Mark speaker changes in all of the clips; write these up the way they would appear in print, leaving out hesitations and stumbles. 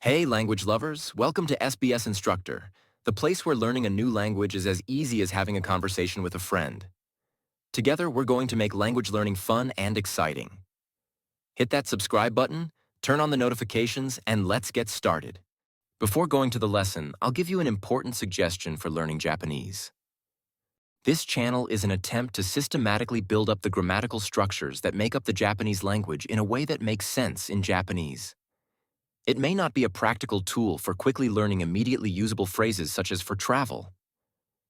Speaker 1: Hey, language lovers, welcome to SBS Instructor, the place where learning a new language is as easy as having a conversation with a friend. Together, we're going to make language learning fun and exciting. Hit that subscribe button, turn on the notifications, and let's get started. Before going to the lesson, I'll give you an important suggestion for learning Japanese. This channel is an attempt to systematically build up the grammatical structures that make up the Japanese language in a way that makes sense in Japanese. It may not be a practical tool for quickly learning immediately usable phrases such as for travel.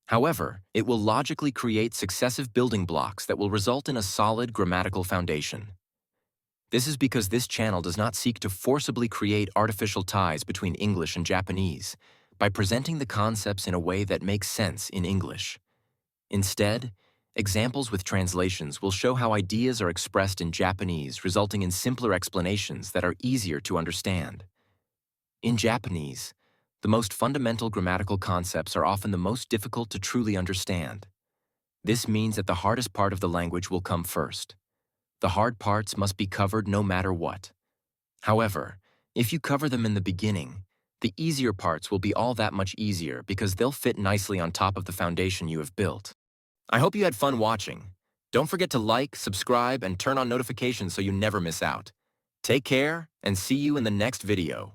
Speaker 1: However, it will logically create successive building blocks that will result in a solid grammatical foundation. This is because this channel does not seek to forcibly create artificial ties between English and Japanese by presenting the concepts in a way that makes sense in English. Instead, examples with translations will show how ideas are expressed in Japanese, resulting in simpler explanations that are easier to understand. In Japanese, the most fundamental grammatical concepts are often the most difficult to truly understand. This means that the hardest part of the language will come first. The hard parts must be covered no matter what. However, if you cover them in the beginning, the easier parts will be all that much easier because they'll fit nicely on top of the foundation you have built. I hope you had fun watching. Don't forget to like, subscribe, and turn on notifications so you never miss out. Take care, and see you in the next video.